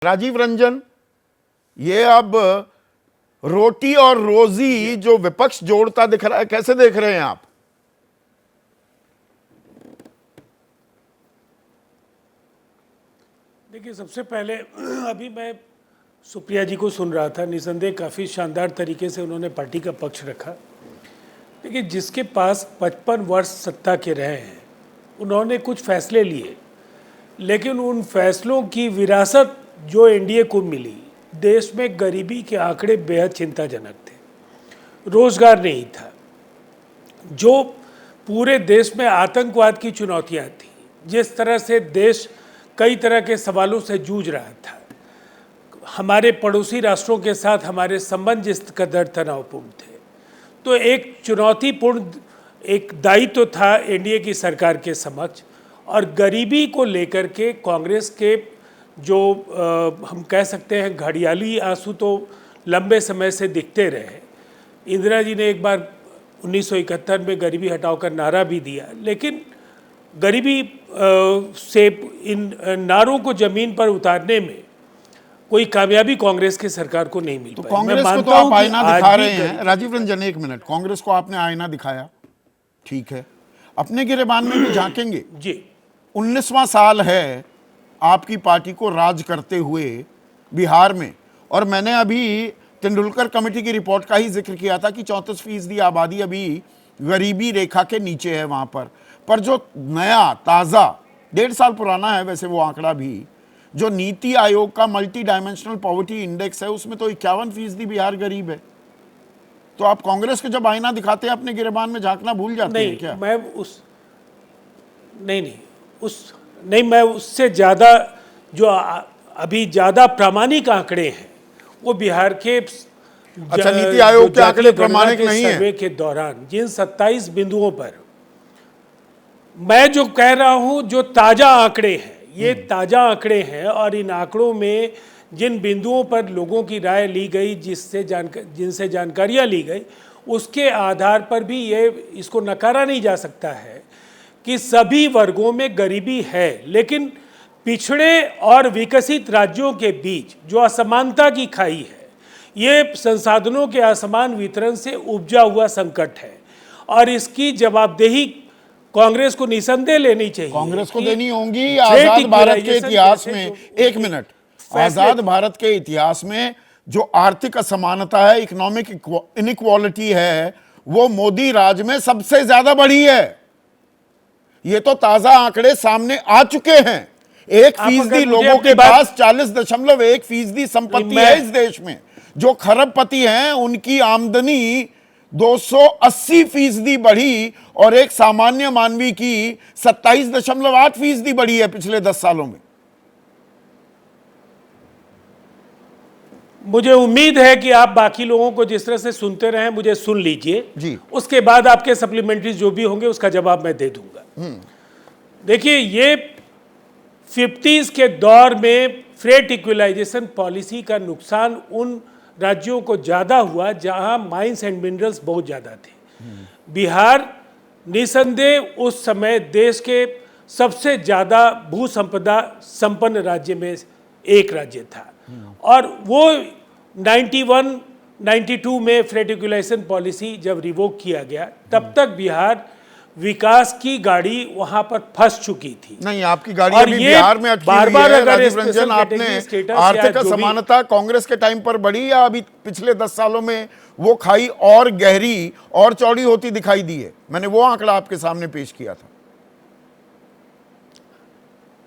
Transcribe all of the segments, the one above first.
राजीव रंजन, ये अब रोटी और रोजी जो विपक्ष जोड़ता दिख रहा है, कैसे देख रहे हैं आप? देखिए, सबसे पहले अभी मैं सुप्रिया जी को सुन रहा था। निसंदेह काफ़ी शानदार तरीके से उन्होंने पार्टी का पक्ष रखा। देखिए, जिसके पास 55 वर्ष सत्ता के रहे हैं, उन्होंने कुछ फैसले लिए, लेकिन उन फैसलों की विरासत जो एनडीए को मिली, देश में गरीबी के आंकड़े बेहद चिंताजनक थे, रोजगार नहीं था, जो पूरे देश में आतंकवाद की चुनौतियां थी, जिस तरह से देश कई तरह के सवालों से जूझ रहा था, हमारे पड़ोसी राष्ट्रों के साथ हमारे संबंध जिस कदर तनावपूर्ण थे, तो एक चुनौतीपूर्ण एक दायित्व था एनडीए की सरकार के समक्ष। और गरीबी को लेकर के कांग्रेस के जो हम कह सकते हैं घड़ियाली आंसू तो लंबे समय से दिखते रहे। इंदिरा जी ने एक बार 1971 में गरीबी हटाओ कर नारा भी दिया, लेकिन गरीबी से इन नारों को जमीन पर उतारने में कोई कामयाबी कांग्रेस की सरकार को नहीं मिल तो पाई। कांग्रेस को तो आप आईना दिखा रहे हैं। राजीव रंजन, एक मिनट, कांग्रेस को आपने आईना दिखाया, ठीक है, अपने गिरेबान में भी झांकेंगे जी। 19वां साल है आपकी पार्टी को राज करते हुए बिहार में, और मैंने अभी तेंदुलकर कमेटी की रिपोर्ट का ही जिक्र किया था कि 34% आबादी अभी गरीबी रेखा के नीचे है वहां पर जो नया ताज़ा 1.5 साल पुराना है वैसे वो आंकड़ा भी, जो नीति आयोग का मल्टी डायमेंशनल पॉवर्टी इंडेक्स है, उसमें तो 51% बिहार गरीब है। तो आप कांग्रेस को जब आईना दिखाते हैं अपने गिरेबान में झांकना भूल जाते हैं क्या? मैं उससे ज़्यादा जो अभी ज़्यादा प्रामाणिक आंकड़े हैं वो बिहार के अच्छा, नीति आयोग के आंकड़े प्रामाणिक नहीं है। सर्वे के दौरान जिन 27 बिंदुओं पर मैं जो कह रहा हूं, जो ताज़ा आंकड़े हैं, ये ताज़ा आंकड़े हैं, और इन आंकड़ों में जिन बिंदुओं पर लोगों की राय ली गई, जिनसे जानकारियां ली गई, उसके आधार पर भी ये इसको नकारा नहीं जा सकता है कि सभी वर्गों में गरीबी है। लेकिन पिछड़े और विकसित राज्यों के बीच जो असमानता की खाई है, ये संसाधनों के असमान वितरण से उपजा हुआ संकट है, और इसकी जवाबदेही कांग्रेस को निसंदेह लेनी चाहिए। कांग्रेस को देनी होगी। आजाद भारत के इतिहास में, एक मिनट, आजाद भारत के इतिहास में जो आर्थिक असमानता है, इकोनॉमिक इनइक्वालिटी है, वो मोदी राज में सबसे ज्यादा बढ़ी है। ये तो ताजा आंकड़े सामने आ चुके हैं। 1% लोगों के पास 40.1% संपत्ति है इस देश में। जो खरबपति हैं उनकी आमदनी 280% बढ़ी, और एक सामान्य मानवी की 27.8% बढ़ी है पिछले 10 सालों में। मुझे उम्मीद है कि आप बाकी लोगों को जिस तरह से सुनते रहे, मुझे सुन लीजिए जी। उसके बाद आपके सप्लीमेंट्री जो भी होंगे उसका जवाब मैं दे दूंगा। देखिए, ये 50s के दौर में फ्रेट इक्वलाइजेशन पॉलिसी का नुकसान उन राज्यों को ज़्यादा हुआ जहां माइंस एंड मिनरल्स बहुत ज़्यादा थे। बिहार निसंदेह उस समय देश के सबसे ज़्यादा भू संपदा संपन्न राज्य में एक राज्य था, और वो 91-92 में फ्रेट इक्वलाइजेशन पॉलिसी जब रिवोक किया गया, तब तक बिहार विकास की गाड़ी वहां पर फंस चुकी थी। नहीं, आपकी गाड़ी अभी बिहार में अटकी हुई है। राजीव रंजन, आपने आर्थिक असमानता कांग्रेस के टाइम पर बढ़ी या अभी पिछले 10 सालों में वो खाई और गहरी और चौड़ी होती दिखाई दी है? मैंने वो आंकड़ा आपके सामने पेश किया था।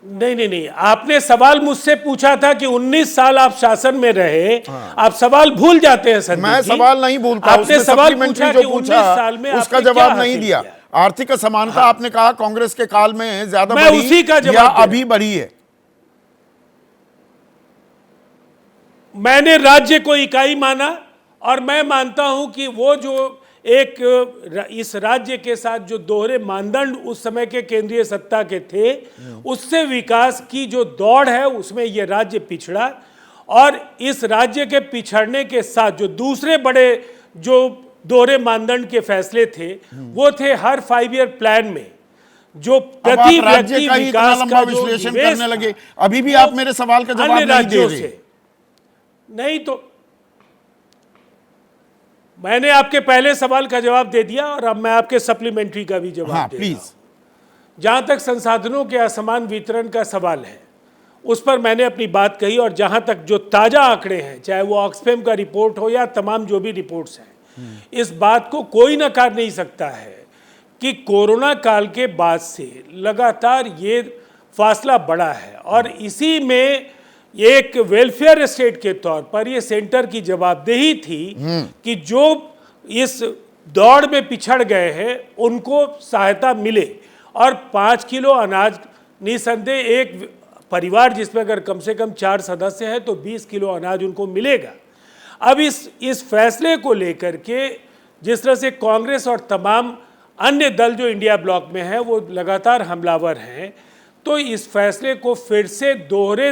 नहीं, आपने सवाल मुझसे पूछा था कि 19 साल आप शासन में रहे। आप सवाल भूल जाते हैं सर। मैं सवाल नहीं भूलता। आपने सवाल पूछा कि 19 साल में उसका जवाब नहीं दिया। आर्थिक असमानता आपने कहा कांग्रेस के काल में ज्यादा बढ़ी उसी का जवाब या अभी बढ़ी है? मैंने राज्य को इकाई माना, और मैं मानता हूं कि वो जो एक इस राज्य के साथ जो दोहरे मानदंड उस समय के केंद्रीय सत्ता के थे, उससे विकास की जो दौड़ है उसमें ये राज्य पिछड़ा, और इस राज्य के पिछड़ने के साथ जो दूसरे बड़े जो दोहरे मानदंड के फैसले थे, वो थे हर 5 ईयर प्लान में जो अब प्रति आप राज्य व्यक्ति का ही इतना विकास लंबा का जो विश्लेषण निवेश करने था, लगे, अभी भी वो आप मेरे सवाल का जवाब अन्य नहीं दे राज्यों रहे। से नहीं। तो मैंने आपके पहले सवाल का जवाब दे दिया और अब मैं आपके सप्लीमेंट्री का भी जवाब हाँ दे रहा प्लीज। हूं। जहां तक संसाधनों के असमान वितरण का सवाल है, उस पर मैंने अपनी बात कही। और जहां तक जो ताजा आंकड़े हैं, चाहे वो ऑक्सफैम का रिपोर्ट हो या तमाम जो भी रिपोर्ट्स हैं, इस बात को कोई नकार नहीं सकता है कि कोरोना काल के बाद से लगातार ये फासला बढ़ा है। और इसी में एक वेलफेयर स्टेट के तौर पर ये सेंटर की जवाबदेही थी कि जो इस दौड़ में पिछड़ गए हैं उनको सहायता मिले। और 5 किलो अनाज निसंदेह एक परिवार जिसमें अगर कम से कम 4 सदस्य हैं तो 20 किलो अनाज उनको मिलेगा। अब इस फैसले को लेकर के जिस तरह से कांग्रेस और तमाम अन्य दल जो इंडिया ब्लॉक में हैं वो लगातार हमलावर हैं, तो इस फैसले को फिर से दोहरे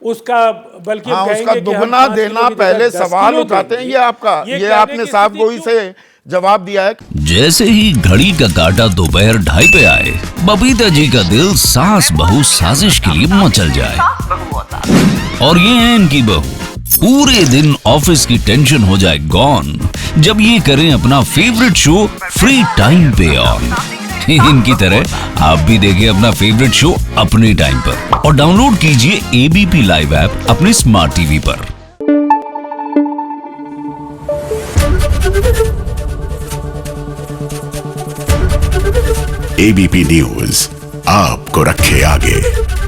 उसका बल्कि हाँ, हम उसका कहेंगे कि हम दुगना 5 देना किलो की पहले जगह 10 सवाल किलो उठाते हैं। देंगे। ये आपका ये कहने आपने की साफ स्थिति गोई क्यों? से जवाब दिया है। जैसे ही घड़ी का काटा दोपहर 2:30 पे आए, बबीता जी का दिल सास बहू साजिश के लिए मचल जाए। और ये है इनकी बहू, पूरे दिन ऑफिस की टेंशन हो जाए गॉन जब ये करें अपना फेवरेट शो फ्री टाइम पे ऑन। इनकी तरह आप भी देखिए अपना फेवरेट शो अपने टाइम पर और डाउनलोड कीजिए एबीपी लाइव ऐप अपने स्मार्ट टीवी पर। एबीपी न्यूज आपको रखे आगे।